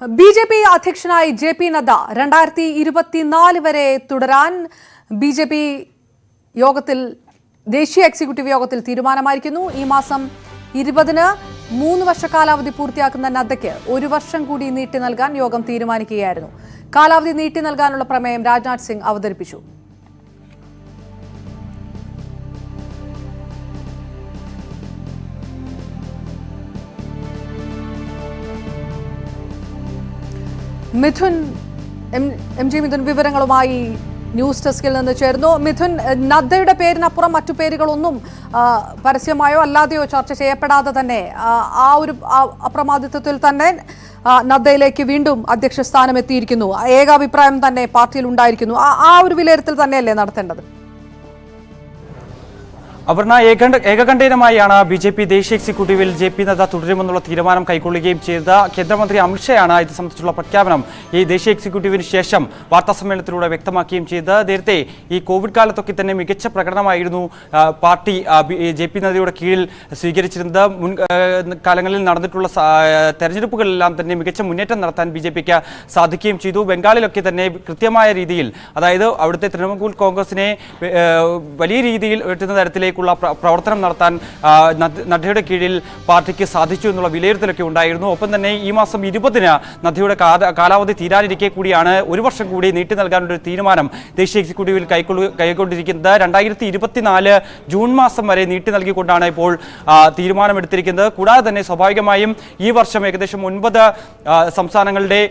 BJP അധ്യക്ഷനായി JP. Nadda 2024 വരെ തുടരാൻ ബിജെപി യോഗത്തിൽ ദേശീയ എക്സിക്യൂട്ടീവ് യോഗത്തിൽ തീരുമാനമായിരിക്കുന്നു. ഈ മാസം 20-ന് 3 വർഷ കാലാവധി പൂർത്തിയാക്കുന്ന നദ്ദയ്ക്ക് 1 വർഷം കൂടി നീട്ടി നൽകാൻ യോഗം തീരുമാനിക്കുകയായിരുന്നു. കാലാവധി നീട്ടി നൽകാനുള്ള പ്രമേയം രാജ്നാഥ് സിംഗ് അവതരിപ്പിച്ചു. മിഥുൻ മിഥുൻ വിവരങ്ങളുമായി ന്യൂസ് ഡെസ്കിൽ നിന്ന് ചേർന്നു. മിഥുൻ, നദ്ദയുടെ പേരിനപ്പുറം മറ്റു പേരുകളൊന്നും പരസ്യമായോ അല്ലാതെയോ ചർച്ച ചെയ്യപ്പെടാതെ തന്നെ ആ ഒരു അപ്രമാദിത്വത്തിൽ തന്നെ നദ്ദയിലേക്ക് വീണ്ടും അധ്യക്ഷ സ്ഥാനം എത്തിയിരിക്കുന്നു. ഏകാഭിപ്രായം തന്നെ പാർട്ടിയിൽ ഉണ്ടായിരിക്കുന്നു. ആ ഒരു വിലയിരുത്തൽ തന്നെയല്ലേ നടത്തേണ്ടത്? അപർണ, ഏകകണ്ഠേനമായാണ് ബി.ജെ.പി. ദേശീയ എക്സിക്യൂട്ടീവിൽ ജെ.പി. നദ്ദ തുടരുമെന്നുള്ള തീരുമാനം കൈക്കൊള്ളുകയും ചെയ്തത്. കേന്ദ്രമന്ത്രി അമിത്ഷായാണ് ഇത് സംബന്ധിച്ചുള്ള പ്രഖ്യാപനം ഈ ദേശീയ എക്സിക്യൂട്ടീവിന് ശേഷം വാർത്താസമ്മേളനത്തിലൂടെ വ്യക്തമാക്കുകയും ചെയ്തത്. നേരത്തെ ഈ കോവിഡ് കാലത്തൊക്കെ തന്നെ മികച്ച പ്രകടനമായിരുന്നു പാർട്ടി ജെ.പി. നദ്ദയുടെ കീഴിൽ സ്വീകരിച്ചിരുന്നത്. മുൻ കാലങ്ങളിൽ നടന്നിട്ടുള്ള തെരഞ്ഞെടുപ്പുകളിലെല്ലാം തന്നെ മികച്ച മുന്നേറ്റം നടത്താൻ ബി.ജെ.പിക്ക് സാധിക്കുകയും ചെയ്തു. ബംഗാളിലൊക്കെ തന്നെ കൃത്യമായ രീതിയിൽ, അതായത് അവിടുത്തെ തൃണമൂൽ കോൺഗ്രസിനെ വലിയ രീതിയിൽ ഉയർത്തുന്ന തരത്തിലേക്ക് പ്രവർത്തനം നടത്താൻ നദ്ദയുടെ കീഴിൽ പാർട്ടിക്ക് സാധിച്ചു എന്നുള്ള വിലയിരുത്തലൊക്കെ ഉണ്ടായിരുന്നു. ഒപ്പം തന്നെ ഈ മാസം 20-ന് നദ്ദയുടെ കാലാവധി തീരാനിരിക്കെ കൂടിയാണ് 1 വർഷം കൂടി നീട്ടി നൽകാനുള്ള തീരുമാനം ദേശീയ എക്സിക്യൂട്ടീവിൽ കൈക്കൊണ്ടിരിക്കുന്നത്. 2024 ജൂൺ മാസം വരെ നീട്ടി നൽകിക്കൊണ്ടാണ് ഇപ്പോൾ തീരുമാനമെടുത്തിരിക്കുന്നത്. കൂടാതെ തന്നെ സ്വാഭാവികമായും ഈ വർഷം ഏകദേശം 9 സംസ്ഥാനങ്ങളുടെ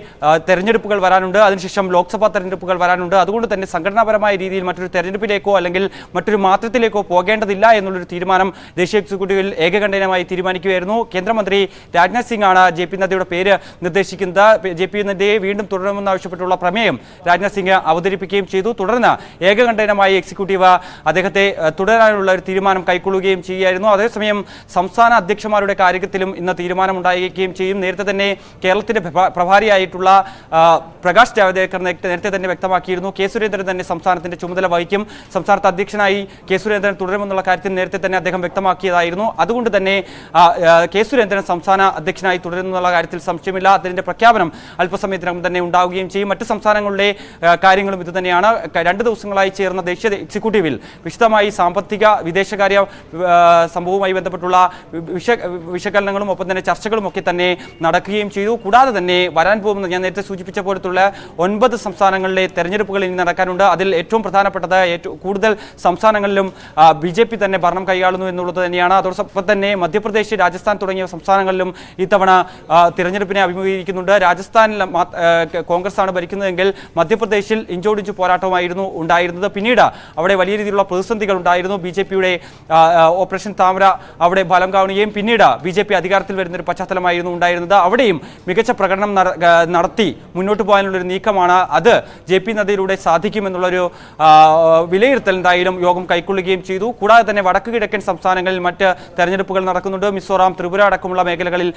തെരഞ്ഞെടുപ്പുകൾ വരാനുണ്ട്. അതിനുശേഷം ലോക്സഭാ തെരഞ്ഞെടുപ്പുകൾ വരാനുണ്ട്. അതുകൊണ്ട് തന്നെ സംഘടനാപരമായ രീതിയിൽ മറ്റൊരു തെരഞ്ഞെടുപ്പിലേക്കോ അല്ലെങ്കിൽ മറ്റൊരു മാറ്റത്തിലേക്കോ പോകേണ്ടതില്ല എന്നുള്ളൊരു തീരുമാനം ദേശീയ എക്സിക്യൂട്ടീവിൽ ഏകകണ്ഠേനമായി തീരുമാനിക്കുകയായിരുന്നു. കേന്ദ്രമന്ത്രി രാജ്നാഥ് സിംഗ് ആണ് ജെ.പി. നദ്ദയുടെ പേര് നിർദ്ദേശിക്കുന്നത്. ജെ.പി. നദ്ദയെ വീണ്ടും തുടരണമെന്നാവശ്യപ്പെട്ടുള്ള പ്രമേയം രാജ്നാഥ് സിംഗ് അവതരിപ്പിക്കുകയും ചെയ്തു. തുടർന്ന് ഏകകണ്ഠേനമായി എക്സിക്യൂട്ടീവ് അദ്ദേഹത്തെ തുടരാനുള്ള ഒരു തീരുമാനം കൈക്കൊള്ളുകയും ചെയ്യുകയായിരുന്നു. അതേസമയം സംസ്ഥാന അധ്യക്ഷന്മാരുടെ കാര്യത്തിലും ഇന്ന് തീരുമാനമുണ്ടായിരിക്കുകയും ചെയ്യും. നേരത്തെ തന്നെ കേരളത്തിന്റെ പ്രഭാരിയായിട്ടുള്ള പ്രകാശ് ജാവ്ദേക്കർ നേരത്തെ തന്നെ വ്യക്തമാക്കിയിരുന്നു കെ സുരേന്ദ്രൻ തന്നെ സംസ്ഥാനത്തിന്റെ ചുമതല വഹിക്കും. സംസ്ഥാനത്ത് അധ്യക്ഷനായി കെ സുരേന്ദ്രൻ തുടരുമെന്നുള്ള കാര്യത്തിൽ നേരത്തെ തന്നെ അദ്ദേഹം വ്യക്തമാക്കിയതായിരുന്നു. അതുകൊണ്ട് തന്നെ കെ സുരേന്ദ്രൻ സംസ്ഥാന അധ്യക്ഷനായി തുടരുമെന്നുള്ള കാര്യത്തിൽ സംശയമില്ല. അതിന്റെ പ്രഖ്യാപനം അല്പസമയത്തിനകം തന്നെ ഉണ്ടാവുകയും ചെയ്യും. മറ്റ് സംസ്ഥാനങ്ങളുടെ കാര്യങ്ങളും ഇതുതന്നെയാണ്. 2 ദിവസങ്ങളായി ചേർന്ന ദേശീയ എക്സിക്യൂട്ടീവിൽ വിശദമായി സാമ്പത്തിക വിദേശകാര്യ സംഭവവുമായി ബന്ധപ്പെട്ടുള്ള വിശകലനങ്ങളും ഒപ്പം തന്നെ ചർച്ചകളും ഒക്കെ തന്നെ നടക്കുകയും ചെയ്തു. കൂടാതെ തന്നെ വരാൻ പോകുന്ന, ഞാൻ നേരത്തെ സൂചിപ്പിച്ച പോലത്തുള്ള 9 സംസ്ഥാനങ്ങളിലെ തെരഞ്ഞെടുപ്പുകൾ ഇനി നടക്കാനുണ്ട്. അതിൽ ഏറ്റവും പ്രധാനപ്പെട്ടത് കൂടുതൽ സംസ്ഥാനങ്ങളിലും ബി.ജെ.പി. തന്നെ ഭരണം കൈയാളുന്നു എന്നുള്ളത് തന്നെയാണ്. അതോടൊപ്പം തന്നെ മധ്യപ്രദേശ്, രാജസ്ഥാൻ തുടങ്ങിയ സംസ്ഥാനങ്ങളിലും ഇത്തവണ തിരഞ്ഞെടുപ്പിനെ അഭിമുഖീകരിക്കുന്നുണ്ട്. രാജസ്ഥാനിൽ കോൺഗ്രസ് ആണ് ഭരിക്കുന്നതെങ്കിൽ മധ്യപ്രദേശിൽ ഇഞ്ചോടിഞ്ച് പോരാട്ടമായിരുന്നു ഉണ്ടായിരുന്നത്. പിന്നീട് അവിടെ വലിയ രീതിയിലുള്ള പ്രതിസന്ധികൾ ഉണ്ടായിരുന്നു. ബി.ജെ.പിയുടെ ഓപ്പറേഷൻ താമര അവിടെ ഫലം കാണുകയും പിന്നീട് ബി.ജെ.പി. അധികാരത്തിൽ വരുന്നൊരു പശ്ചാത്തലമായിരുന്നു ഉണ്ടായിരുന്നത്. അവിടെയും മികച്ച പ്രകടനം നടത്തി മുന്നോട്ട് പോകാനുള്ളൊരു നീക്കമാണ്. അത് ജെ.പി. നദ്ദയിലൂടെ സാധിക്കുമെന്നുള്ളൊരു വിലയിരുത്തൽ എന്തായാലും യോഗം കൈക്കൊള്ളുകയും ചെയ്തു. കൂടാതെ തന്നെ വടക്ക് കിഴക്കൻ സംസ്ഥാനങ്ങളിൽ മറ്റ് തെരഞ്ഞെടുപ്പുകൾ നടക്കുന്നുണ്ട്. മിസോറാം, ത്രിപുര അടക്കമുള്ള മേഖലകളിൽ,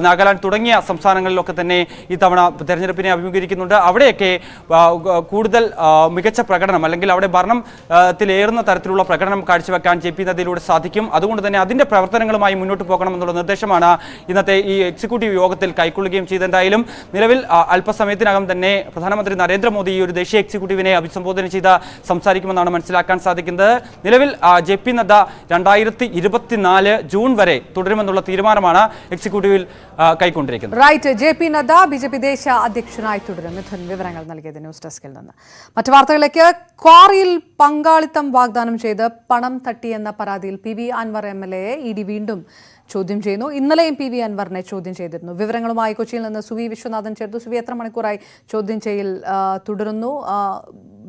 നാഗാലാൻഡ് തുടങ്ങിയ സംസ്ഥാനങ്ങളിലൊക്കെ തന്നെ ഇത്തവണ തെരഞ്ഞെടുപ്പിനെ അഭിമുഖീകരിക്കുന്നുണ്ട്. അവിടെയൊക്കെ കൂടുതൽ മികച്ച പ്രകടനം അല്ലെങ്കിൽ അവിടെ ഭരണത്തിലേറുന്ന തരത്തിലുള്ള പ്രകടനം കാഴ്ചവെക്കാൻ ജെ.പി. നദ്ദയിലൂടെ സാധിക്കും. അതുകൊണ്ട് തന്നെ അതിന്റെ പ്രവർത്തനങ്ങളുമായി മുന്നോട്ട് പോകണമെന്നുള്ള നിർദ്ദേശമാണ് ഇന്നത്തെ ഈ എക്സിക്യൂട്ടീവ് യോഗത്തിൽ കൈക്കൊള്ളുകയും ചെയ്ത്. എന്തായാലും നിലവിൽ അല്പസമയത്തിനകം തന്നെ പ്രധാനമന്ത്രി നരേന്ദ്രമോദി ഈ ഒരു ദേശീയ എക്സിക്യൂട്ടീവിനെ അഭിസംബോധന ചെയ്ത് സംസാരിക്കുമെന്നാണ് മനസ്സിലാക്കാൻ സാധിക്കുന്നത്. നിലവിൽ ജെ.പി. നദ്ദ 2024 ജൂൺ വരെ തുടരുമെന്നുള്ള തീരുമാനമാണ് എക്സിക്യൂട്ടീവിൽ കൈക്കൊണ്ടിരിക്കുന്നത്. Right, JP. നദ്ദ ബി.ജെ.പി. ദേശീയ അധ്യക്ഷനായി തുടരും. മിഥുൻ വിവരങ്ങൾ നൽകിയത് ന്യൂസ് ഡെസ്കിൽ നിന്ന്. മറ്റു വാർത്തകളിലേക്ക്. ക്വാറിയിൽ പങ്കാളിത്തം വാഗ്ദാനം ചെയ്ത് പണം തട്ടിയെന്ന പരാതിയിൽ പി.വി. Anwar MLA ED. വീണ്ടും ചോദ്യം ചെയ്യുന്നു. ഇന്നലെയും പി.വി. അൻവറിനെ ചോദ്യം ചെയ്തിരുന്നു. വിവരങ്ങളുമായി കൊച്ചിയിൽ നിന്ന് സുവി വിശ്വനാഥൻ ചേർന്നു. സുവി, എത്ര മണിക്കൂറായി ചോദ്യം ചെയ്യൽ തുടരുന്നു?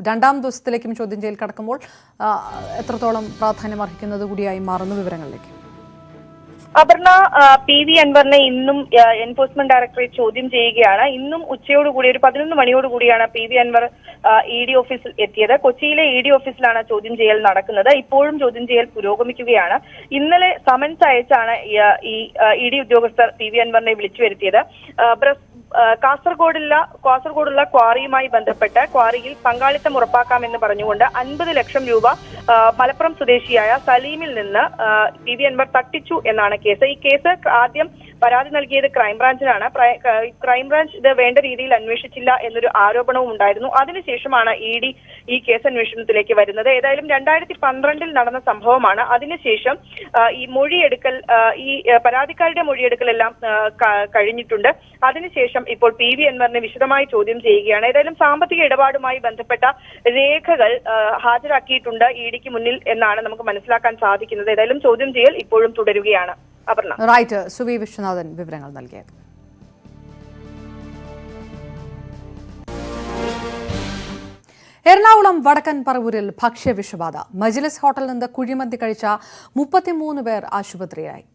2ാം ദിവസത്തിലേക്കും ചോദ്യം ചെയ്യൽ കടക്കുമ്പോൾ എത്രത്തോളം പ്രാധാന്യം അർഹിക്കുന്നത് കൂടിയായി മാറുന്നു? വിവരങ്ങളിലേക്ക്. അപർണ, പി.വി. അൻവറിനെ ഇന്നും എൻഫോഴ്സ്മെന്റ് ഡയറക്ടറേറ്റ് ചോദ്യം ചെയ്യുകയാണ്. ഇന്നും ഉച്ചയോടുകൂടി ഒരു 11 മണിയോടുകൂടിയാണ് പി.വി. അൻവർ ഇ.ഡി. ഓഫീസിൽ എത്തിയത്. കൊച്ചിയിലെ ഇ.ഡി. ഓഫീസിലാണ് ചോദ്യം ചെയ്യൽ നടക്കുന്നത്. ഇപ്പോഴും ചോദ്യം ചെയ്യൽ പുരോഗമിക്കുകയാണ്. ഇന്നലെ സമൻസ് അയച്ചാണ് ഈ ഇ.ഡി. ഉദ്യോഗസ്ഥർ പി.വി. അൻവറിനെ വിളിച്ചു വരുത്തിയത്. കാസർഗോഡുള്ള ക്വാറിയുമായി ബന്ധപ്പെട്ട് ക്വാറിയിൽ പങ്കാളിത്തം ഉറപ്പാക്കാമെന്ന് പറഞ്ഞുകൊണ്ട് 50 ലക്ഷം രൂപ മലപ്പുറം സ്വദേശിയായ സലീമിൽ നിന്ന് പി.വി. അൻവർ തട്ടിച്ചു എന്നാണ് കേസ്. ഈ കേസ് ആദ്യം പരാതി നൽകിയത് ക്രൈംബ്രാഞ്ചിനാണ്. ക്രൈംബ്രാഞ്ച് ഇത് വേണ്ട രീതിയിൽ അന്വേഷിച്ചില്ല എന്നൊരു ആരോപണവും ഉണ്ടായിരുന്നു. അതിനുശേഷമാണ് ED ഈ കേസ് അന്വേഷണത്തിലേക്ക് വരുന്നത്. ഏതായാലും 2012 നടന്ന സംഭവമാണ്. അതിനുശേഷം ഈ മൊഴിയെടുക്കൽ, ഈ പരാതിക്കാരുടെ മൊഴിയെടുക്കലെല്ലാം കഴിഞ്ഞിട്ടുണ്ട്. അതിനുശേഷം ഇപ്പോൾ PV അൻവറിനെ വിശദമായി ചോദ്യം ചെയ്യുകയാണ്. ഏതായാലും സാമ്പത്തിക ഇടപാടുമായി ബന്ധപ്പെട്ട രേഖകൾ ഹാജരാക്കിയിട്ടുണ്ട് EDക്ക് മുന്നിൽ എന്നാണ് നമുക്ക് മനസ്സിലാക്കാൻ സാധിക്കുന്നത്. ഏതായാലും ചോദ്യം ചെയ്യൽ ഇപ്പോഴും തുടരുകയാണ്. അപർണ. റൈറ്റ്, സുവി വിശ്വനാഥൻ വിവരങ്ങൾ നൽകിയത്. എറണാകുളം വടക്കൻ പറവൂരിൽ ഭക്ഷ്യവിഷബാധ. മജ്ലിസ് ഹോട്ടലിൽ നിന്ന് കുഴിമന്തി കഴിച്ച 33 പേർ ആശുപത്രിയിലായി.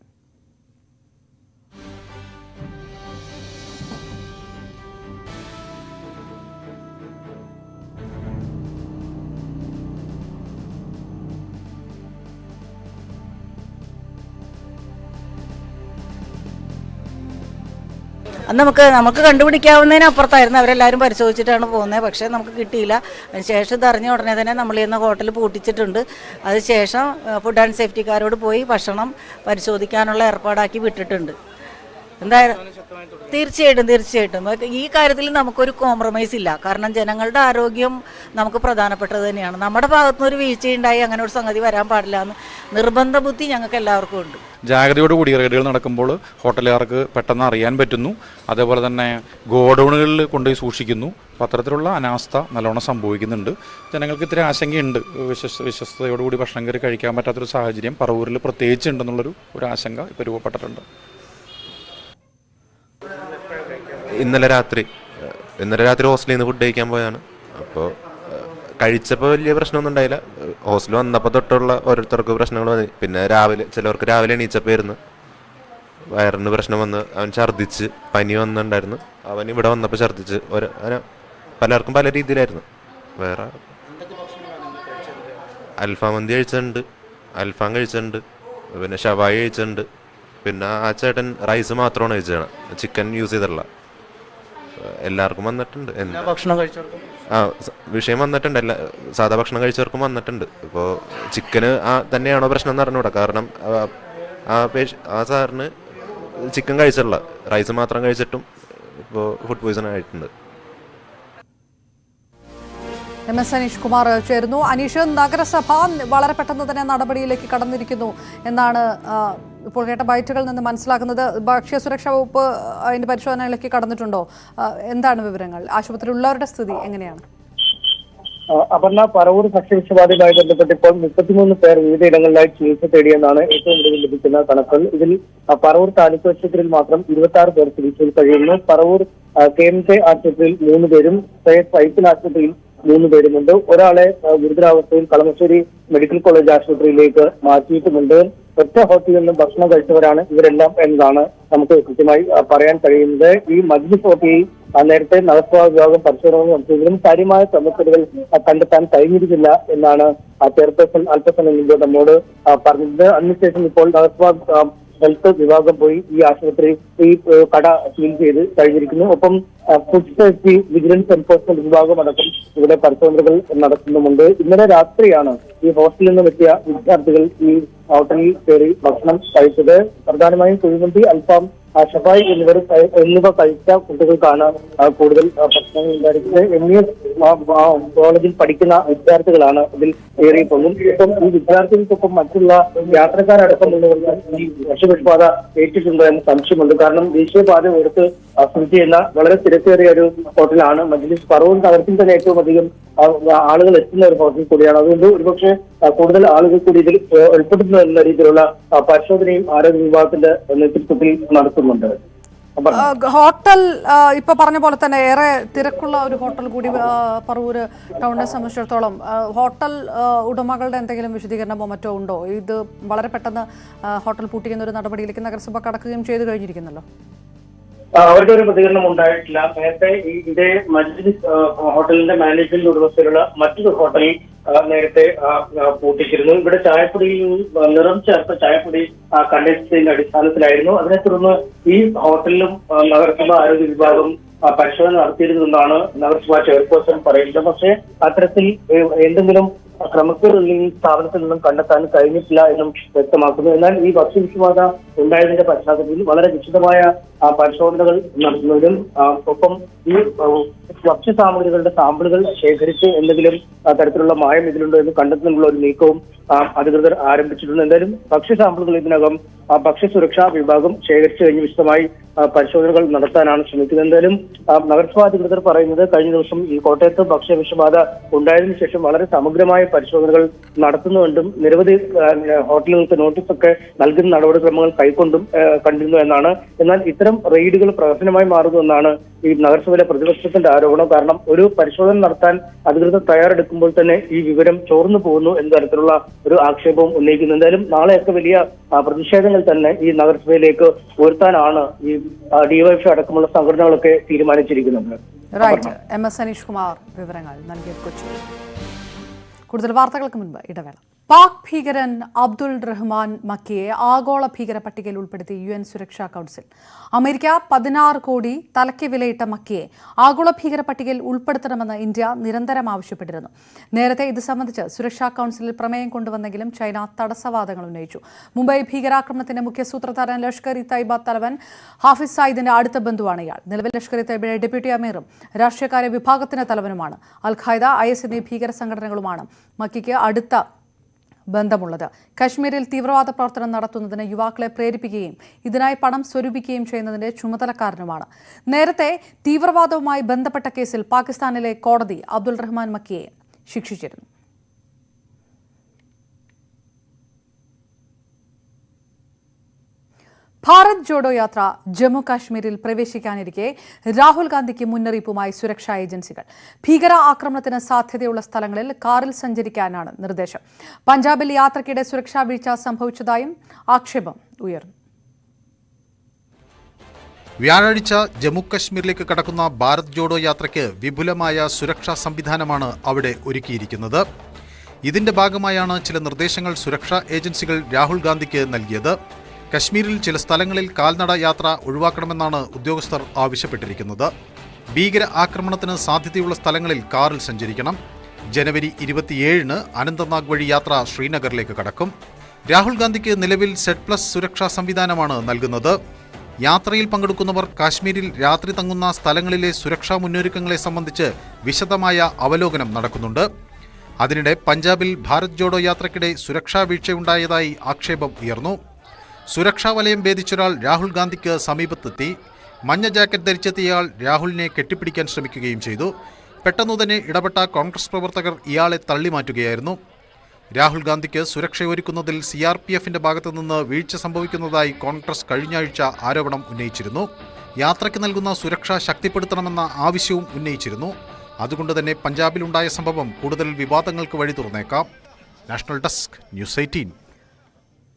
നമുക്ക് കണ്ടുപിടിക്കാവുന്നതിനപ്പുറത്തായിരുന്നു. അവരെല്ലാവരും പരിശോധിച്ചിട്ടാണ് പോകുന്നത്. പക്ഷേ നമുക്ക് കിട്ടിയില്ല. അതിനുശേഷം ഇത് അറിഞ്ഞ ഉടനെ തന്നെ നമ്മൾ ഇന്ന് ഹോട്ടൽ പൂട്ടിച്ചിട്ടുണ്ട്. അതിനുശേഷം ഫുഡ് ആൻഡ് സേഫ്റ്റിക്കാരോട് പോയി ഭക്ഷണം പരിശോധിക്കാനുള്ള ഏർപ്പാടാക്കി വിട്ടിട്ടുണ്ട്. എന്തായാലും തീർച്ചയായിട്ടും ഈ കാര്യത്തിൽ നമുക്കൊരു കോംപ്രമൈസ് ഇല്ല. കാരണം ജനങ്ങളുടെ ആരോഗ്യം നമുക്ക് പ്രധാനപ്പെട്ടത് തന്നെയാണ്. നമ്മുടെ ഭാഗത്തുനിന്ന് ഒരു വീഴ്ചയുണ്ടായി അങ്ങനെ ഒരു സംഗതി വരാൻ പാടില്ല എന്ന് നിർബന്ധ ബുദ്ധി ഞങ്ങൾക്ക് എല്ലാവർക്കും ഉണ്ട്. ജാഗ്രതയോടുകൂടി റെയ്ഡുകൾ നടക്കുമ്പോൾ ഹോട്ടലുകാർക്ക് പെട്ടെന്ന് അറിയാൻ പറ്റുന്നു. അതേപോലെ തന്നെ ഗോഡൗണുകളിൽ കൊണ്ടുപോയി സൂക്ഷിക്കുന്നു. അപ്പോൾ അത്തരത്തിലുള്ള അനാസ്ഥ നല്ലോണം സംഭവിക്കുന്നുണ്ട്. ജനങ്ങൾക്ക് ഇത്തിരി ആശങ്കയുണ്ട്. വിശ്വസ്തയോടുകൂടി ഭക്ഷണം കയറി കഴിക്കാൻ പറ്റാത്തൊരു സാഹചര്യം പറവൂരിൽ പ്രത്യേകിച്ച് ഉണ്ടെന്നുള്ളൊരു ആശങ്ക ഇപ്പോൾ രൂപപ്പെട്ടിട്ടുണ്ട്. ഇന്നലെ രാത്രി ഹോസ്റ്റലിൽ നിന്ന് ഫുഡ് കഴിക്കാൻ പോയാണ്. അപ്പോൾ കഴിച്ചപ്പോൾ വലിയ പ്രശ്നമൊന്നും ഉണ്ടായില്ല. ഹോസ്റ്റലിൽ വന്നപ്പോൾ തൊട്ടുള്ള ഓരോരുത്തർക്ക് പ്രശ്നങ്ങൾ വന്നു. പിന്നെ ചിലവർക്ക് രാവിലെ എണീച്ചപ്പോയിരുന്നു വയറിന് പ്രശ്നം വന്ന് അവൻ ഛർദ്ദിച്ച് പനി വന്നിട്ടുണ്ടായിരുന്നു. അവൻ ഇവിടെ വന്നപ്പോൾ ഛർദ്ദിച്ച് അങ്ങനെ പലർക്കും പല രീതിയിലായിരുന്നു. വേറെ അൽഫാം മന്തി കഴിച്ചിട്ടുണ്ട്, അൽഫാം കഴിച്ചിട്ടുണ്ട്, പിന്നെ ഷവായി കഴിച്ചിട്ടുണ്ട്. പിന്നെ ആ ചേട്ടൻ റൈസ് മാത്രമാണ് കഴിച്ചത്, ചിക്കൻ യൂസ് ചെയ്തിട്ടുള്ള. എല്ലാവർക്കും വന്നിട്ടുണ്ട്. വിഷയം വന്നിട്ടുണ്ട്. സാധാ ഭക്ഷണം കഴിച്ചവർക്കും വന്നിട്ടുണ്ട്. ഇപ്പോൾ ചിക്കന് തന്നെയാണോ പ്രശ്നം എന്ന് അറിഞ്ഞൂടാ. കാരണം ആ സാറിന് ചിക്കൻ കഴിച്ചിട്ടുള്ള, റൈസ് മാത്രം കഴിച്ചിട്ടും ഇപ്പോൾ ഫുഡ് പോയിസൺ ആയിട്ടുണ്ട്. MS അനീഷ് കുമാർ ചേരുന്നു. അനീഷ്, നഗരസഭ വളരെ പെട്ടെന്ന് തന്നെ നടപടിയിലേക്ക് കടന്നിരിക്കുന്നു എന്നാണ് ഇപ്പോൾ കേട്ട ബൈറ്റുകളിൽ നിന്ന് മനസ്സിലാക്കുന്നത്. ഭക്ഷ്യസുരക്ഷാ വകുപ്പ് അതിന്റെ പരിശോധനയിലേക്ക് കടന്നിട്ടുണ്ടോ? എന്താണ് വിവരങ്ങൾ? ആശുപത്രിയിലുള്ളവരുടെ സ്ഥിതി എങ്ങനെയാണ്? അപർണ, പറവൂർ ഭക്ഷ്യവിഷബാധയുമായി ബന്ധപ്പെട്ട് ഇപ്പോൾ 33 പേർ വിവിധ ഇടങ്ങളിലായി ചികിത്സ തേടിയെന്നാണ് ഏറ്റവും ഒടുവിൽ ലഭിക്കുന്ന കണക്കുകൾ. ഇതിൽ പറവൂർ താലൂക്ക് ആശുപത്രിയിൽ മാത്രം 26 പേർ ചികിത്സയിൽ കഴിയുന്നു. പറവൂർ KMJ ആശുപത്രിയിൽ 3 പേരും ഫൈസൽ ആശുപത്രിയിൽ 3 പേരുമുണ്ട്. ഒരാളെ ഗുരുതരാവസ്ഥയിൽ കളമശ്ശേരി മെഡിക്കൽ കോളേജ് ആശുപത്രിയിലേക്ക് മാറ്റിയിട്ടുമുണ്ട്. ഒറ്റ ഹോട്ടലിൽ നിന്നും ഭക്ഷണം കഴിച്ചവരാണ് ഇവരെല്ലാം എന്നതാണ് നമുക്ക് കൃത്യമായി പറയാൻ കഴിയുന്നത്. ഈ മജ്ലിസ് ഹോട്ടലിൽ നേരത്തെ നഗരസഭാ വിഭാഗം പരിശോധന നടത്തിയതിലും കാര്യമായ ക്രമക്കേടുകൾ കണ്ടെത്താൻ കഴിഞ്ഞിരുന്നില്ല എന്നാണ് ചെയർപേഴ്സൺ അല്പസമയം മുമ്പ് നമ്മോട് പറഞ്ഞത്. അതിനുശേഷം ഇപ്പോൾ നഗരസഭാ ഹെൽത്ത് വിഭാഗം പോയി ഈ ആശുപത്രി ഈ കട സീൽ ചെയ്ത് കഴിഞ്ഞിരിക്കുന്നു. ഒപ്പം ഫുഡ് സേഫ്റ്റി വിജിലൻസ് എൻഫോഴ്സ്മെന്റ് വിഭാഗം അടക്കം ഇവിടെ പരിശോധനകൾ നടത്തുന്നുമുണ്ട്. ഇന്നലെ രാത്രിയാണ് ഈ ഹോസ്റ്റലിൽ നിന്നും എത്തിയ വിദ്യാർത്ഥികൾ ഈ ഹോട്ടലിൽ കയറി ഭക്ഷണം കഴിച്ചത്. പ്രധാനമായും കുഴിമന്തി, അൽഫാം, ഷഫായി എന്നിവ കഴിച്ച കുട്ടികൾക്കാണ് കൂടുതൽ പ്രശ്നങ്ങൾ ഉണ്ടായിരിക്കുന്നത്. MES കോളേജിൽ പഠിക്കുന്ന വിദ്യാർത്ഥികളാണ് ഇതിൽ ഏറിയപ്പോഴും. ഇപ്പം ഈ വിദ്യാർത്ഥികൾക്കൊപ്പം മറ്റുള്ള യാത്രക്കാരടക്കമുള്ളവർക്ക് ഈ വിഷബാധ ഏറ്റിട്ടുണ്ടോ എന്ന് സംശയമുണ്ട്. കാരണം ദേശീയപാത എടുത്ത് സ്ഥിതി ചെയ്യുന്ന വളരെ തിരക്കേറിയ ഒരു ഹോട്ടലാണ് മജ്ലിസ്. പറവൂർ നഗരത്തിൽ തന്നെ ഏറ്റവും അധികം ആളുകൾ എത്തുന്ന ഒരു ഹോട്ടൽ കൂടിയാണ്. അതുകൊണ്ട് ഒരുപക്ഷെ കൂടുതൽ ആളുകൾ കൂടി ഇതിൽ ഉൾപ്പെടുന്നു എന്ന രീതിയിലുള്ള പരിശോധനയും ആരോഗ്യ വിഭാഗത്തിന്റെ നേതൃത്വത്തിൽ നടത്തുന്നുണ്ട്. ഹോട്ടൽ ഇപ്പൊ പറഞ്ഞ പോലെ തന്നെ ഏറെ തിരക്കുള്ള ഒരു ഹോട്ടൽ കൂടി പറവൂര് ടൗണിനെ സംബന്ധിച്ചിടത്തോളം ഹോട്ടൽ ഉടമകളുടെ എന്തെങ്കിലും വിശദീകരണമോ മറ്റോ ഉണ്ടോ? ഇത് വളരെ പെട്ടെന്ന് ഹോട്ടൽ പൂട്ടിക്കുന്ന ഒരു നടപടിയിലേക്ക് നഗരസഭ കടക്കുകയും ചെയ്തു കഴിഞ്ഞിരിക്കുന്നല്ലോ. അവരുടെ ഒരു പ്രതികരണം ഉണ്ടായിട്ടില്ല. നേരത്തെ ഇതേ മജ്ലിസ് ഹോട്ടലിന്റെ മാനേജ്മെന്റ് ഉടമസ്ഥയിലുള്ള മറ്റൊരു ഹോട്ടലിൽ നേരത്തെ പൂട്ടിച്ചിരുന്നു. ഇവിടെ ചായപ്പൊടിയിൽ നിറം ചേർത്ത ചായപ്പൊടി കണ്ടെത്തിയതിന്റെ അടിസ്ഥാനത്തിലായിരുന്നു. അതിനെ തുടർന്ന് ഈ ഹോട്ടലിലും നഗരസഭ ആരോഗ്യ വിഭാഗം പരിശോധന നടത്തിയിരുന്നെന്നാണ് നഗരസഭാ ചെയർപേഴ്സൺ പറയുന്നത്. പക്ഷേ അത്തരത്തിൽ എന്തെങ്കിലും ക്രമക്കേടുകൾ ഈ സ്ഥാപനത്തിൽ നിന്നും കണ്ടെത്താൻ കഴിഞ്ഞിട്ടില്ല എന്നും വ്യക്തമാക്കുന്നു. എന്നാൽ ഈ ഭക്ഷ്യവിഷബാധ ഉണ്ടായതിന്റെ പശ്ചാത്തലത്തിൽ വളരെ വിശദമായ പരിശോധനകൾ നടത്തുന്നതിലും ഒപ്പം ഈ ഭക്ഷ്യ സാമഗ്രികളുടെ സാമ്പിളുകൾ ശേഖരിച്ച് എന്തെങ്കിലും തരത്തിലുള്ള മായം ഇതിലുണ്ടോ എന്ന് കണ്ടെത്തുന്നതിനുള്ള ഒരു നീക്കവും അധികൃതർ ആരംഭിച്ചിട്ടുണ്ട്. എന്തായാലും ഭക്ഷ്യ സാമ്പിളുകൾ ഇതിനകം ഭക്ഷ്യസുരക്ഷാ വിഭാഗം ശേഖരിച്ചു കഴിഞ്ഞ് വിശദമായി പരിശോധനകൾ നടത്താനാണ് ശ്രമിക്കുന്നത്. എന്തായാലും നഗരസഭാ അധികൃതർ പറയുന്നത് കഴിഞ്ഞ ദിവസം ഈ കോട്ടയത്ത് ഭക്ഷ്യവിഷബാധ ഉണ്ടായതിനു ശേഷം വളരെ സമഗ്രമായ പരിശോധനകൾ നടത്തുന്നുകൊണ്ടും നിരവധി ഹോട്ടലുകൾക്ക് നോട്ടീസൊക്കെ നൽകുന്ന നടപടിക്രമങ്ങൾ കണ്ടിരുന്നു എന്നാണ്. എന്നാൽ ഇത്തരം റെയ്ഡുകൾ പ്രവർത്തനമായി മാറുന്നു എന്നാണ് ഈ നഗരസഭയിലെ പ്രതിപക്ഷത്തിന്റെ ആരോപണം. കാരണം ഒരു പരിശോധന നടത്താൻ അധികൃതർ തയ്യാറെടുക്കുമ്പോൾ തന്നെ ഈ വിവരം ചോർന്നു പോകുന്നു എന്ന തരത്തിലുള്ള ഒരു ആക്ഷേപവും ഉന്നയിക്കുന്നു. എന്തായാലും നാളെയൊക്കെ വലിയ പ്രതിഷേധങ്ങൾ തന്നെ ഈ നഗരസഭയിലേക്ക് ഉയർത്താനാണ് ഈ ഡിവൈഎഫ്ഐ അടക്കമുള്ള സംഘടനകളൊക്കെ തീരുമാനിച്ചിരിക്കുന്നത്. റൈറ്റ്, MS അനീഷ് കുമാർ വിവരങ്ങൾ നൽകിയത് കൊച്ചി. കൂടുതൽ വാർത്തകൾക്ക് മുൻപ് ഇടവേള. പാക് ഭീകരൻ അബ്ദുൾ റഹ്മാൻ മക്കിയെ ആഗോള ഭീകര പട്ടികയിൽ ഉൾപ്പെടുത്തി UN സുരക്ഷാ കൗൺസിൽ. അമേരിക്ക 16 കോടി തലയ്ക്ക് വിലയിട്ട മക്കിയെ ആഗോള ഭീകര പട്ടികയിൽ ഉൾപ്പെടുത്തണമെന്ന് ഇന്ത്യ നിരന്തരം ആവശ്യപ്പെട്ടിരുന്നു. നേരത്തെ ഇത് സംബന്ധിച്ച് സുരക്ഷാ കൗൺസിലിൽ പ്രമേയം കൊണ്ടുവന്നെങ്കിലും ചൈന തടസ്സവാദങ്ങൾ ഉന്നയിച്ചു. മുംബൈ ഭീകരാക്രമണത്തിന്റെ മുഖ്യ സൂത്രധാരൻ ലഷ്കർ ഇ തൈബ തലവൻ ഹാഫിസ് സയ്യിദിന്റെ അടുത്ത ബന്ധുവാണ് ഇയാൾ. നിലവിൽ ലഷ്കർ ഇ തൈബയുടെ ഡെപ്യൂട്ടി അമീറും രാഷ്ട്രീയകാര്യ വിഭാഗത്തിന്റെ തലവനുമാണ്. അൽ ഖായ്ദ, IS എന്നീ ഭീകര സംഘടനകളുമാണ് മക്കിക്ക് അടുത്ത ബന്ധമുള്ളത്. കശ്മീരിൽ തീവ്രവാദ പ്രവർത്തനം നടത്തുന്നതിന് യുവാക്കളെ പ്രേരിപ്പിക്കുകയും ഇതിനായി പണം സ്വരൂപിക്കുകയും ചെയ്യുന്നതിന്റെ ചുമതലക്കാരനുമാണ്. നേരത്തെ തീവ്രവാദവുമായി ബന്ധപ്പെട്ട കേസിൽ പാകിസ്ഥാനിലെ കോടതി അബ്ദുൾ റഹ്മാൻ മക്കിയെ ശിക്ഷിച്ചിരുന്നു. ഭാരത് ജോഡോ യാത്ര ജമ്മു കാശ്മീരിൽ പ്രവേശിക്കാനിരിക്കെ രാഹുൽ ഗാന്ധിക്ക് മുന്നറിയിപ്പുമായി സുരക്ഷാ ഏജൻസികൾ. ഭീകര ആക്രമണത്തിന് സാധ്യതയുള്ള സ്ഥലങ്ങളിൽ കാറിൽ സഞ്ചരിക്കാനാണ് നിർദ്ദേശം. പഞ്ചാബിൽ യാത്രയ്ക്കിടെ സുരക്ഷാ വീഴ്ച സംഭവിച്ചതായും ആക്ഷേപം ഉയർന്നു. വ്യാഴാഴ്ച ജമ്മു കശ്മീരിലേക്ക് കടക്കുന്ന ഭാരത് ജോഡോ യാത്രയ്ക്ക് വിപുലമായ സുരക്ഷാ സംവിധാനമാണ് അവിടെ ഒരുക്കിയിരിക്കുന്നത്. ഇതിന്റെ ഭാഗമായാണ് ചില നിർദ്ദേശങ്ങൾ സുരക്ഷാ ഏജൻസികൾ രാഹുൽ ഗാന്ധിക്ക് നൽകിയത്. കശ്മീരിൽ ചില സ്ഥലങ്ങളിൽ കാൽനട യാത്ര ഒഴിവാക്കണമെന്നാണ് ഉദ്യോഗസ്ഥർ ആവശ്യപ്പെട്ടിരിക്കുന്നത്. ഭീകര ആക്രമണത്തിന് സാധ്യതയുള്ള സ്ഥലങ്ങളിൽ കാറിൽ സഞ്ചരിക്കണം. ജനുവരി 27-ന് അനന്തനാഗ് വഴി യാത്ര ശ്രീനഗറിലേക്ക് കടക്കും. രാഹുൽ ഗാന്ധിക്ക് നിലവിൽ Z+ സുരക്ഷാ സംവിധാനമാണ് നൽകുന്നത്. യാത്രയിൽ പങ്കെടുക്കുന്നവർ കാശ്മീരിൽ രാത്രി തങ്ങുന്ന സ്ഥലങ്ങളിലെ സുരക്ഷാ മുന്നൊരുക്കങ്ങളെ സംബന്ധിച്ച് വിശദമായ അവലോകനം നടക്കുന്നുണ്ട്. അതിനിടെ പഞ്ചാബിൽ ഭാരത് ജോഡോ യാത്രയ്ക്കിടെ സുരക്ഷാ വീഴ്ചയുണ്ടായതായി ആക്ഷേപം ഉയർന്നു. സുരക്ഷാ വലയം ഭേദിച്ചൊരാൾ രാഹുൽ ഗാന്ധിക്ക് സമീപത്തെത്തി. മഞ്ഞ ജാക്കറ്റ് ധരിച്ചെത്തിയയാൾ രാഹുലിനെ കെട്ടിപ്പിടിക്കാൻ ശ്രമിക്കുകയും ചെയ്തു. പെട്ടെന്നു തന്നെ ഇടപെട്ട കോൺഗ്രസ് പ്രവർത്തകർ ഇയാളെ തള്ളിമാറ്റുകയായിരുന്നു. രാഹുൽ ഗാന്ധിക്ക് സുരക്ഷയൊരുക്കുന്നതിൽ CRPFന്റെ ഭാഗത്തുനിന്ന് വീഴ്ച സംഭവിക്കുന്നതായി കോൺഗ്രസ് കഴിഞ്ഞയാഴ്ച ആരോപണം ഉന്നയിച്ചിരുന്നു. യാത്രയ്ക്ക് നൽകുന്ന സുരക്ഷ ശക്തിപ്പെടുത്തണമെന്ന ആവശ്യവും ഉന്നയിച്ചിരുന്നു. അതുകൊണ്ട് തന്നെ പഞ്ചാബിലുണ്ടായ സംഭവം കൂടുതൽ വിവാദങ്ങൾക്ക് വഴി തുറന്നേക്കാം. National desk, news 18.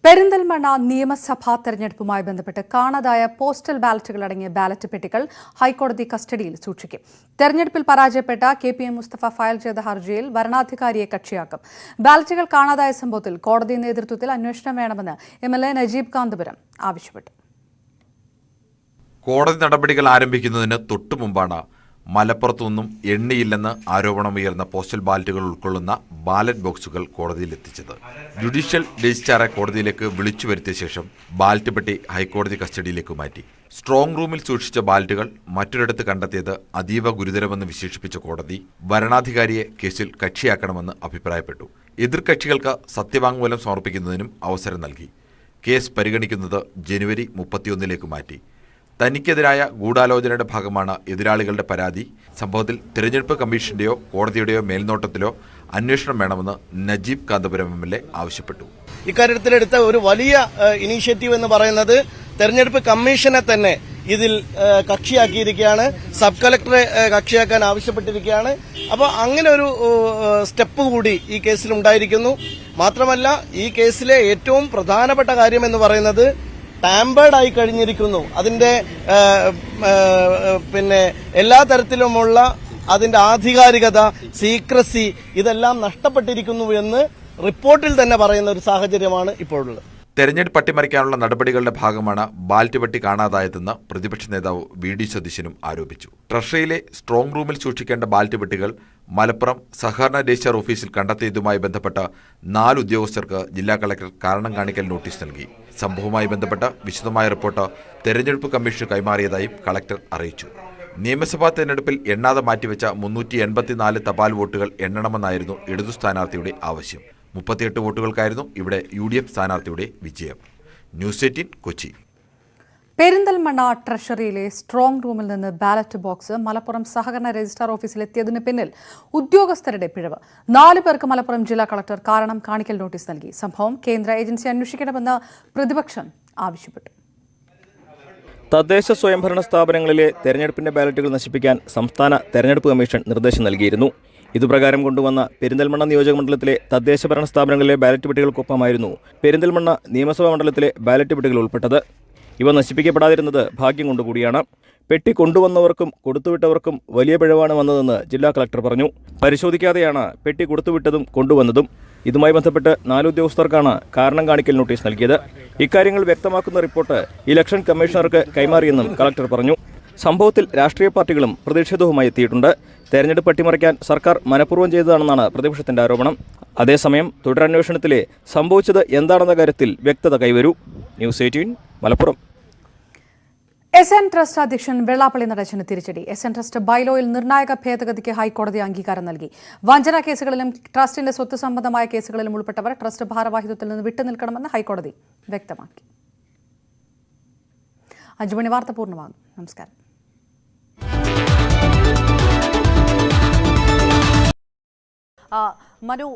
പെരിന്തൽമണ്ണ നിയമസഭാ തെരഞ്ഞെടുപ്പുമായി ബന്ധപ്പെട്ട് കാണാതായ പോസ്റ്റൽ ബാലറ്റുകൾ അടങ്ങിയ ബാലറ്റ് പെട്ടികൾ ഹൈക്കോടതി കസ്റ്റഡിയിൽ സൂക്ഷിക്കും. തെരഞ്ഞെടുപ്പിൽ പരാജയപ്പെട്ട KPM മുസ്തഫ ഫയൽ ചെയ്ത ഹർജിയിൽ വരണാധികാരിയെ കക്ഷിയാക്കും. ബാലറ്റുകൾ കാണാതായ സംഭവത്തിൽ കോടതി നേതൃത്വത്തിൽ അന്വേഷണം വേണമെന്ന് MLA നജീബ് കാന്തപുരം ആവശ്യപ്പെട്ടു. കോടതി നടപടികൾ ആരംഭിക്കുന്നതിന് തൊട്ടു മുമ്പാണ് മലപ്പുറത്തുനിന്നും എണ്ണിയില്ലെന്ന് ആരോപണമുയർന്ന പോസ്റ്റൽ ബാലറ്റുകൾ ഉൾക്കൊള്ളുന്ന ബാലറ്റ് ബോക്സുകൾ കോടതിയിലെത്തിച്ചത്. ജുഡീഷ്യൽ രജിസ്ട്രാറെ കോടതിയിലേക്ക് വിളിച്ചു വരുത്തിയ ശേഷം ബാലറ്റ് പെട്ടി ഹൈക്കോടതി കസ്റ്റഡിയിലേക്ക് മാറ്റി. സ്ട്രോങ് റൂമിൽ സൂക്ഷിച്ച ബാലറ്റുകൾ മറ്റൊരിടത്ത് കണ്ടെത്തിയത് അതീവ ഗുരുതരമെന്ന് വിശേഷിപ്പിച്ച കോടതി വരണാധികാരിയെ കേസിൽ കക്ഷിയാക്കണമെന്ന് അഭിപ്രായപ്പെട്ടു. എതിർകക്ഷികൾക്ക് സത്യവാങ്മൂലം സമർപ്പിക്കുന്നതിനും അവസരം നൽകി. കേസ് പരിഗണിക്കുന്നത് ജനുവരി 31-ലേക്ക് മാറ്റി. തനിക്കെതിരായ ഗൂഢാലോചനയുടെ ഭാഗമാണ് എതിരാളികളുടെ പരാതി. സംഭവത്തിൽ തിരഞ്ഞെടുപ്പ് കമ്മീഷന്റെയോ കോടതിയുടെയോ മേൽനോട്ടത്തിലോ അന്വേഷണം വേണമെന്ന് നജീബ് കാന്തപുരം MLA ആവശ്യപ്പെട്ടു. ഇക്കാര്യത്തിലെടുത്ത ഒരു വലിയ ഇനീഷ്യേറ്റീവ് എന്ന് പറയുന്നത് തെരഞ്ഞെടുപ്പ് കമ്മീഷനെ തന്നെ ഇതിൽ കക്ഷിയാക്കിയിരിക്കുകയാണ്. സബ് കളക്ടറെ കക്ഷിയാക്കാൻ ആവശ്യപ്പെട്ടിരിക്കുകയാണ്. അപ്പോൾ അങ്ങനെ ഒരു സ്റ്റെപ്പ് കൂടി ഈ കേസിൽ ഉണ്ടായിരിക്കുന്നു. മാത്രമല്ല ഈ കേസിലെ ഏറ്റവും പ്രധാനപ്പെട്ട കാര്യം എന്ന് പറയുന്നത് ടാമ്പേർഡ് ആയി കഴിഞ്ഞിരിക്കുന്നു. അതിന്റെ എല്ലാ തരത്തിലുമുള്ള അതിന്റെ ആധികാരികത, സീക്രസി ഇതെല്ലാം നഷ്ടപ്പെട്ടിരിക്കുന്നു എന്ന് റിപ്പോർട്ടിൽ തന്നെ പറയുന്ന ഒരു സാഹചര്യമാണ് ഇപ്പോഴുള്ളത്. തെരഞ്ഞെടുപ്പ് അട്ടിമറിക്കാനുള്ള നടപടികളുടെ ഭാഗമാണ് ബാലറ്റ് പെട്ടി കാണാതായതെന്ന് പ്രതിപക്ഷ നേതാവ് VD സതീശനും ആരോപിച്ചു. ട്രഷറിയിലെ സ്ട്രോങ് റൂമിൽ സൂക്ഷിക്കേണ്ട ബാലറ്റ് പെട്ടികൾ മലപ്പുറം സഹകരണ രജിസ്ട്രാർ ഓഫീസിൽ കണ്ടെത്തിയതുമായി ബന്ധപ്പെട്ട 4 ഉദ്യോഗസ്ഥർക്ക് ജില്ലാ കളക്ടർ കാരണം കാണിക്കൽ നോട്ടീസ് നൽകി. സംഭവവുമായി ബന്ധപ്പെട്ട വിശദമായ റിപ്പോർട്ട് തെരഞ്ഞെടുപ്പ് കമ്മീഷന് കൈമാറിയതായും കളക്ടർ അറിയിച്ചു. നിയമസഭാ തെരഞ്ഞെടുപ്പിൽ എണ്ണാതെ മാറ്റിവെച്ച 384 തപാൽ വോട്ടുകൾ എണ്ണണമെന്നായിരുന്നു ഇടതു സ്ഥാനാർത്ഥിയുടെ ആവശ്യം. 38 വോട്ടുകൾക്കായിരുന്നു ഇവിടെ UDF സ്ഥാനാർത്ഥിയുടെ വിജയം. ന്യൂസ് 18 കൊച്ചി. പെരിന്തൽമണ്ണ ട്രഷറിയിലെ സ്ട്രോങ് റൂമിൽ നിന്ന് ബാലറ്റ് ബോക്സ് മലപ്പുറം സഹകരണ രജിസ്ട്രാർ ഓഫീസിലെത്തിയതിന് പിന്നിൽ ഉദ്യോഗസ്ഥരുടെ പിഴവ്. 4 പേർക്ക് മലപ്പുറം ജില്ലാ കളക്ടർ കാരണം കാണിക്കൽ നോട്ടീസ് നൽകി. സംഭവം കേന്ദ്ര ഏജൻസി അന്വേഷിക്കണമെന്ന് പ്രതിപക്ഷം ആവശ്യപ്പെട്ടു. തദ്ദേശ സ്വയംഭരണ സ്ഥാപനങ്ങളിലെ തെരഞ്ഞെടുപ്പിന്റെ ബാലറ്റുകൾ നശിപ്പിക്കാൻ സംസ്ഥാന തെരഞ്ഞെടുപ്പ് കമ്മീഷൻ നിർദ്ദേശം നൽകിയിരുന്നു. ഇതുപ്രകാരം കൊണ്ടുവന്ന പെരിന്തൽമണ്ണ നിയോജകമണ്ഡലത്തിലെ തദ്ദേശ ഭരണ സ്ഥാപനങ്ങളിലെ ബാലറ്റ് പെട്ടികൾക്കൊപ്പമായിരുന്നു പെരിന്തൽമണ്ണ നിയമസഭാ മണ്ഡലത്തിലെ ബാലറ്റ് പെട്ടികൾ ഉൾപ്പെട്ടത്. ഇവ നശിപ്പിക്കപ്പെടാതിരുന്നത് ഭാഗ്യം കൊണ്ടുകൂടിയാണ്. പെട്ടി കൊണ്ടുവന്നവർക്കും കൊടുത്തുവിട്ടവർക്കും വലിയ പിഴവാണ് വന്നതെന്ന് ജില്ലാ കളക്ടർ പറഞ്ഞു. പരിശോധിക്കാതെയാണ് പെട്ടി കൊടുത്തുവിട്ടതും കൊണ്ടുവന്നതും. ഇതുമായി ബന്ധപ്പെട്ട് 4 ഉദ്യോഗസ്ഥർക്കാണ് കാരണം കാണിക്കൽ നോട്ടീസ് നൽകിയത്. ഇക്കാര്യങ്ങൾ വ്യക്തമാക്കുന്ന റിപ്പോർട്ട് ഇലക്ഷൻ കമ്മീഷണർക്ക് കൈമാറിയെന്നും കളക്ടർ പറഞ്ഞു. സംഭവത്തിൽ രാഷ്ട്രീയ പാർട്ടികളും പ്രതിഷേധവുമായി എത്തിയിട്ടുണ്ട്. തെരഞ്ഞെടുപ്പ് അട്ടിമറിക്കാൻ സർക്കാർ മനഃപൂർവ്വം ചെയ്തതാണെന്നാണ് പ്രതിപക്ഷത്തിന്റെ ആരോപണം. അതേസമയം തുടരന്വേഷണത്തിലെ സംഭവിച്ചത് എന്താണെന്ന കാര്യത്തിൽ വ്യക്തത കൈവരൂ. ന്യൂസ് 18 മലപ്പുറം. SN ട്രസ്റ്റ് അധ്യക്ഷൻ വെള്ളാപ്പള്ളി നടേശന് തിരിച്ചടി. SN ട്രസ്റ്റ് ബൈലോയിൽ നിർണായക ഭേദഗതിക്ക് ഹൈക്കോടതി അംഗീകാരം നൽകി. വഞ്ചന കേസുകളിലും ട്രസ്റ്റിന്റെ സ്വത്ത് സംബന്ധമായ കേസുകളിലും ഉൾപ്പെട്ടവർ ട്രസ്റ്റ് ഭാരവാഹിത്വത്തിൽ നിന്ന് വിട്ടുനിൽക്കണമെന്ന് ഹൈക്കോടതി വ്യക്തമാക്കി. 5 മണി വാർത്ത പൂർണ്ണമാകുന്നു. നമസ്കാരം. മനു,